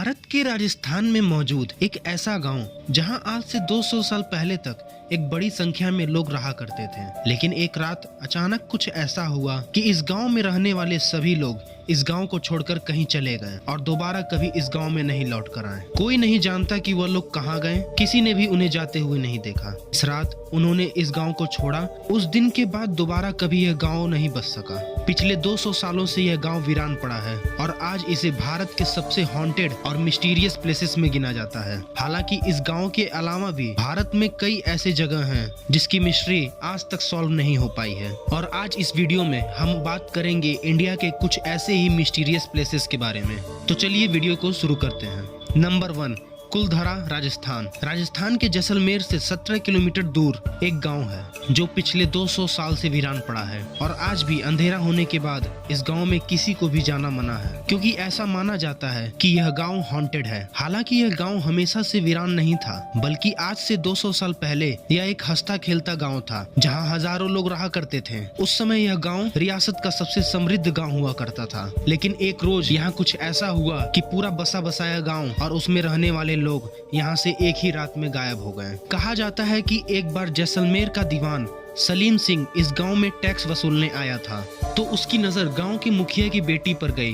भारत के राजस्थान में मौजूद एक ऐसा गांव जहां आज से 200 साल पहले तक एक बड़ी संख्या में लोग रहा करते थे। लेकिन एक रात अचानक कुछ ऐसा हुआ कि इस गांव में रहने वाले सभी लोग इस गांव को छोड़कर कहीं चले गए और दोबारा कभी इस गांव में नहीं लौट कर आए। कोई नहीं जानता कि वह लोग कहां गए, किसी ने भी उन्हें जाते हुए नहीं देखा। इस रात उन्होंने इस गांव को छोड़ा। उस दिन के बाद दोबारा कभी यह गांव नहीं बस सका। पिछले 200 सालों से यह गांव वीरान पड़ा है और आज इसे भारत के सबसे हॉन्टेड और मिस्टीरियस प्लेसेस में गिना जाता है। हालांकि इस गांव के अलावा भी भारत में कई ऐसे जगह हैं जिसकी मिस्ट्री आज तक सॉल्व नहीं हो पाई है। और आज इस वीडियो में हम बात करेंगे इंडिया के कुछ ऐसे ही मिस्टीरियस प्लेसेस के बारे में। तो चलिए वीडियो को शुरू करते हैं। नंबर 1, कुलधरा, राजस्थान। राजस्थान के जैसलमेर से 17 किलोमीटर दूर एक गांव है जो पिछले 200 साल से वीरान पड़ा है और आज भी अंधेरा होने के बाद इस गांव में किसी को भी जाना मना है, क्योंकि ऐसा माना जाता है कि यह गांव हॉन्टेड है। हालांकि यह गांव हमेशा से वीरान नहीं था, बल्कि आज से 200 साल पहले यह एक हंसता खेलता गाँव था जहाँ हजारों लोग रहा करते थे। उस समय यह गाँव रियासत का सबसे समृद्ध गाँव हुआ करता था। लेकिन एक रोज यहाँ कुछ ऐसा हुआ कि पूरा बसा बसाया गाँव और उसमें रहने वाले लोग यहाँ से एक ही रात में गायब हो गए। कहा जाता है कि एक बार जैसलमेर का दीवान सलीम सिंह इस गांव में टैक्स वसूलने आया था, तो उसकी नजर गांव के मुखिया की बेटी पर गई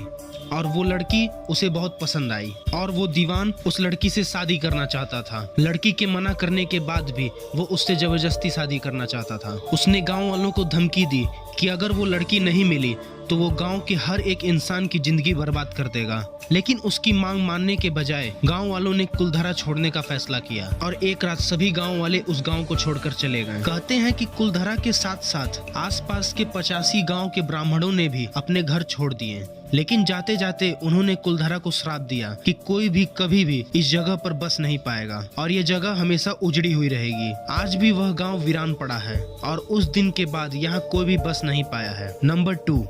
और वो लड़की उसे बहुत पसंद आई और वो दीवान उस लड़की से शादी करना चाहता था। लड़की के मना करने के बाद भी वो उससे जबरदस्ती शादी करना चाहता था। उसने गांव वालों को धमकी दी कि अगर वो लड़की नहीं मिली तो वो गांव के हर एक इंसान की जिंदगी बर्बाद कर देगा। लेकिन उसकी मांग मानने के बजाय गांव वालों ने कुलधरा छोड़ने का फैसला किया और एक रात सभी गांव वाले उस गांव को छोड़कर चले गए। कहते हैं कि कुलधरा के साथ साथ आसपास के 85 गांव के ब्राह्मणों ने भी अपने घर छोड़ दिए। लेकिन जाते जाते उन्होंने कुलधरा को श्राप दिया कि कोई भी कभी भी इस जगह पर बस नहीं पाएगा और ये जगह हमेशा उजड़ी हुई रहेगी। आज भी वह गांव वीरान पड़ा है और उस दिन के बाद यहाँ कोई भी बस नहीं पाया है। नंबर 2,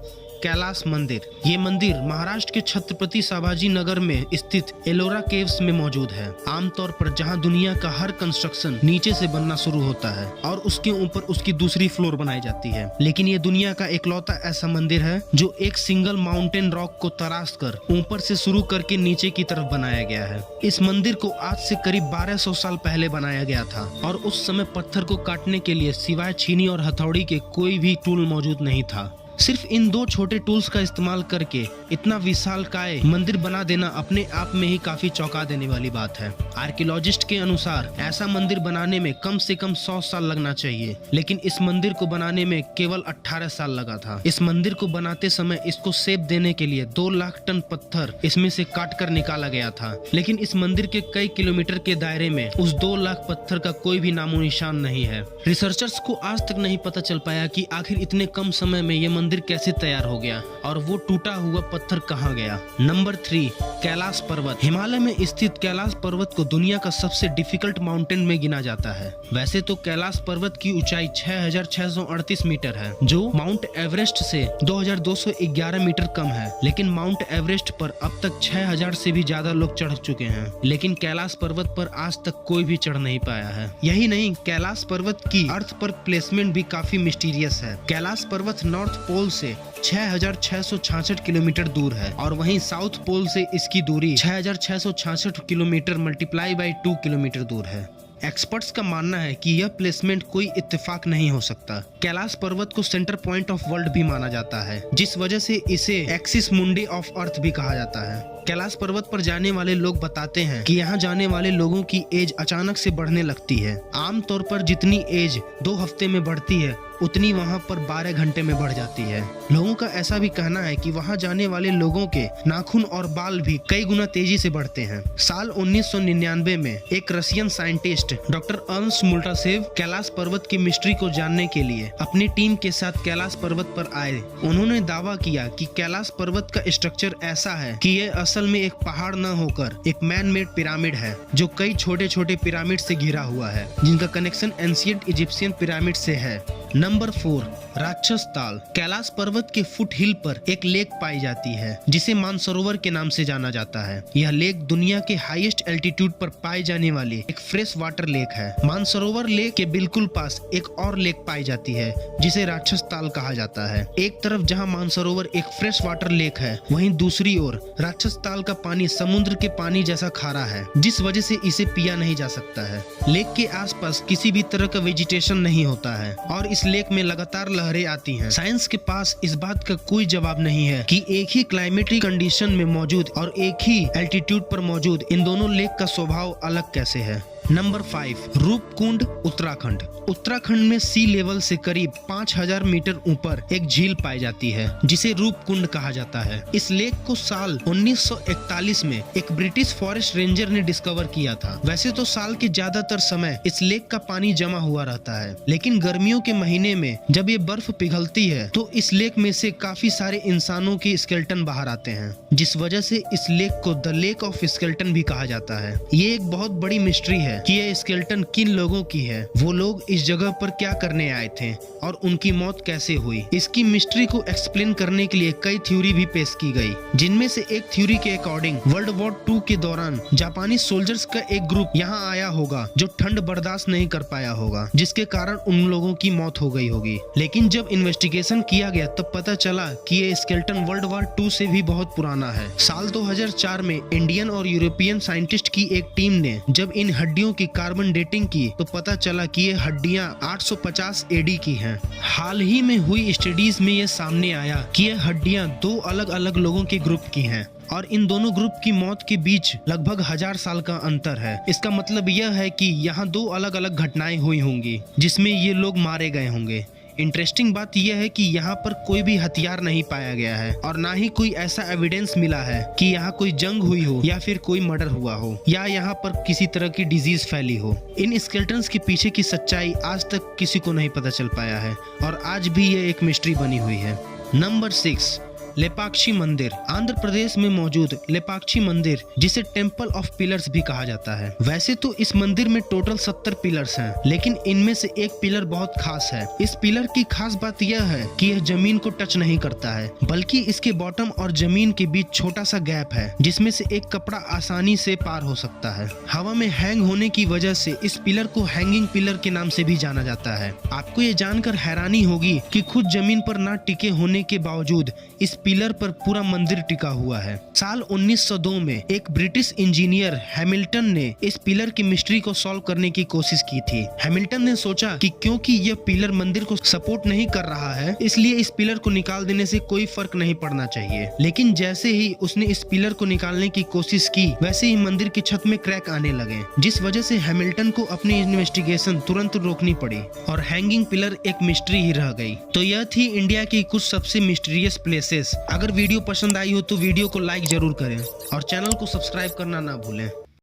कैलाश मंदिर। ये मंदिर महाराष्ट्र के छत्रपति संभाजी नगर में स्थित एलोरा केव्स में मौजूद है। आमतौर पर जहां दुनिया का हर कंस्ट्रक्शन नीचे से बनना शुरू होता है और उसके ऊपर उसकी दूसरी फ्लोर बनाई जाती है, लेकिन ये दुनिया का इकलौता ऐसा मंदिर है जो एक सिंगल माउंटेन रॉक को तराश कर ऊपर से शुरू करके नीचे की तरफ बनाया गया है। इस मंदिर को आज से करीब 1200 साल पहले बनाया गया था और उस समय पत्थर को काटने के लिए सिवाय छीनी और हथौड़ी के कोई भी टूल मौजूद नहीं था। सिर्फ इन 2 छोटे टूल्स का इस्तेमाल करके इतना विशालकाय मंदिर बना देना अपने आप में ही काफी चौंका देने वाली बात है। आर्कियोलॉजिस्ट के अनुसार ऐसा मंदिर बनाने में कम से कम 100 साल लगना चाहिए, लेकिन इस मंदिर को बनाने में केवल 18 साल लगा था। इस मंदिर को बनाते समय इसको शेप देने के लिए 2 लाख टन पत्थर इसमें से काट कर निकाला गया था, लेकिन इस मंदिर के कई किलोमीटर के दायरे में उस 2 लाख पत्थर का कोई भी नामो निशान नहीं है। रिसर्चर्स को आज तक नहीं पता चल पाया कि आखिर इतने कम समय में ये मंदिर कैसे तैयार हो गया और वो टूटा हुआ पत्थर कहाँ गया। नंबर 3, कैलाश पर्वत। हिमालय में स्थित कैलाश पर्वत को दुनिया का सबसे डिफिकल्ट माउंटेन में गिना जाता है। वैसे तो कैलाश पर्वत की ऊंचाई 6638 मीटर है, जो माउंट एवरेस्ट से 2211 मीटर कम है। लेकिन माउंट एवरेस्ट पर अब तक 6000 से भी ज्यादा लोग चढ़ चुके हैं, लेकिन कैलाश पर्वत पर आज तक कोई भी चढ़ नहीं पाया है। यही नहीं, कैलाश पर्वत की अर्थ पर प्लेसमेंट भी काफी मिस्टीरियस है। कैलाश पर्वत नॉर्थ पोल से 6666 किलोमीटर दूर है और वहीं साउथ पोल से इसकी दूरी 6666 किलोमीटर मल्टीप्लाई बाई 2 किलोमीटर दूर है। एक्सपर्ट्स का मानना है कि यह प्लेसमेंट कोई इत्तेफाक नहीं हो सकता। कैलाश पर्वत को सेंटर पॉइंट ऑफ वर्ल्ड भी माना जाता है, जिस वजह से इसे एक्सिस मुंडी ऑफ अर्थ भी कहा जाता है। कैलाश पर्वत पर जाने वाले लोग बताते हैं कि यहाँ जाने वाले लोगों की एज अचानक से बढ़ने लगती है। आमतौर पर जितनी एज 2 हफ्ते में बढ़ती है उतनी वहाँ पर 12 घंटे में बढ़ जाती है। लोगों का ऐसा भी कहना है कि वहाँ जाने वाले लोगों के नाखून और बाल भी कई गुना तेजी से बढ़ते हैं। साल 1999 में एक Russian scientist doctor Ernst Muldashev Kailash पर्वत की मिस्ट्री को जानने के लिए अपनी टीम के साथ कैलाश पर्वत पर आए। उन्होंने दावा किया कि कैलाश पर्वत का स्ट्रक्चर ऐसा है कि ये असल में एक पहाड़ न होकर एक मैन मेड पिरामिड है, जो कई छोटे छोटे पिरामिड से घिरा हुआ है, जिनका कनेक्शन एंशिएंट इजिप्शियन पिरामिड से है। नंबर 4, राक्षस ताल। कैलाश पर्वत के फुट हिल पर एक लेक पाई जाती है जिसे मानसरोवर के नाम से जाना जाता है। यह लेक दुनिया के हाईएस्ट एल्टीट्यूड पर पाई जाने वाली एक फ्रेश वाटर लेक है। मानसरोवर लेक के बिल्कुल पास एक और लेक पाई जाती है जिसे राक्षस ताल कहा जाता है। एक तरफ जहां मानसरोवर एक फ्रेश वाटर लेक है, वहीं दूसरी ओर राक्षस ताल का पानी समुद्र के पानी जैसा खारा है, जिस वजह से इसे पिया नहीं जा सकता है। लेक के आसपास किसी भी तरह का वेजिटेशन नहीं होता है और इस लेक में लगातार लहरें आती हैं। साइंस के पास इस बात का कोई जवाब नहीं है कि एक ही क्लाइमेटिक कंडीशन में मौजूद और एक ही एल्टीट्यूड पर मौजूद इन दोनों लेक का स्वभाव अलग कैसे है। नंबर 5, रूपकुंड, उत्तराखंड। उत्तराखंड में सी लेवल से करीब 5000 मीटर ऊपर एक झील पाई जाती है जिसे रूपकुंड कहा जाता है। इस लेक को साल 1941 में एक ब्रिटिश फॉरेस्ट रेंजर ने डिस्कवर किया था। वैसे तो साल के ज्यादातर समय इस लेक का पानी जमा हुआ रहता है, लेकिन गर्मियों के महीने में जब ये बर्फ पिघलती है तो इस लेक में से काफी सारे इंसानों के स्केलेटन बाहर आते हैं, जिस वजह से इस लेक को द लेक ऑफ स्केलेटन भी कहा जाता है। ये एक बहुत बड़ी मिस्ट्री है कि ये स्केलेटन किन लोगों की है, वो लोग इस जगह पर क्या करने आए थे और उनकी मौत कैसे हुई। इसकी मिस्ट्री को एक्सप्लेन करने के लिए कई थ्योरी भी पेश की गई, जिनमें से एक थ्योरी के अकॉर्डिंग वर्ल्ड वॉर 2 के दौरान जापानी सोल्जर्स का एक ग्रुप यहाँ आया होगा जो ठंड बर्दाश्त नहीं कर पाया होगा, जिसके कारण उन लोगों की मौत हो गई होगी। लेकिन जब इन्वेस्टिगेशन किया गया तब पता चला कि ये स्केलेटन वर्ल्ड वॉर 2 से भी बहुत पुराना है। साल 2004 में इंडियन और यूरोपियन साइंटिस्ट की एक टीम ने जब इन हड्डियों की कार्बन डेटिंग की तो पता चला कि ये हड्डियां 850 एडी की हैं। हाल ही में हुई स्टडीज में ये सामने आया कि ये हड्डियां 2 अलग अलग लोगों के ग्रुप की हैं और इन दोनों ग्रुप की मौत के बीच लगभग 1000 साल का अंतर है। इसका मतलब यह है कि यहाँ 2 अलग अलग घटनाएं हुई होंगी जिसमें ये लोग मारे गए होंगे। इंटरेस्टिंग बात यह है कि यहाँ पर कोई भी हथियार नहीं पाया गया है और ना ही कोई ऐसा एविडेंस मिला है कि यहाँ कोई जंग हुई हो या फिर कोई मर्डर हुआ हो या यहाँ पर किसी तरह की डिजीज फैली हो। इन स्केलेटन्स के पीछे की सच्चाई आज तक किसी को नहीं पता चल पाया है और आज भी ये एक मिस्ट्री बनी हुई है। नंबर 6, लेपाक्षी मंदिर। आंध्र प्रदेश में मौजूद लेपाक्षी मंदिर, जिसे टेम्पल ऑफ पिलर्स भी कहा जाता है। वैसे तो इस मंदिर में टोटल 70 पिलर्स हैं, लेकिन इनमें से एक पिलर बहुत खास है। इस पिलर की खास बात यह है कि यह जमीन को टच नहीं करता है, बल्कि इसके बॉटम और जमीन के बीच छोटा सा गैप है जिसमें से एक कपड़ा आसानी से पार हो सकता है। हवा में हैंग होने की वजह से इस पिलर को हैंगिंग पिलर के नाम से भी जाना जाता है। आपको ये जानकर हैरानी होगी कि खुद जमीन पर ना टिके होने के बावजूद इस पिलर पर पूरा मंदिर टिका हुआ है। साल 1902 में एक ब्रिटिश इंजीनियर हैमिल्टन ने इस पिलर की मिस्ट्री को सॉल्व करने की कोशिश की थी। हैमिल्टन ने सोचा कि क्योंकि यह पिलर मंदिर को सपोर्ट नहीं कर रहा है, इसलिए इस पिलर को निकाल देने से कोई फर्क नहीं पड़ना चाहिए। लेकिन जैसे ही उसने इस पिलर को निकालने की कोशिश की, वैसे ही मंदिर की छत में क्रैक आने लगे, जिस वजह से हैमिल्टन को अपनी इन्वेस्टिगेशन तुरंत रोकनी पड़ी और हैंगिंग पिलर एक मिस्ट्री ही रह गई। तो यह थी इंडिया की कुछ सबसे मिस्टीरियस प्लेसेस। अगर वीडियो पसंद आई हो तो वीडियो को लाइक जरूर करें और चैनल को सब्सक्राइब करना ना भूलें।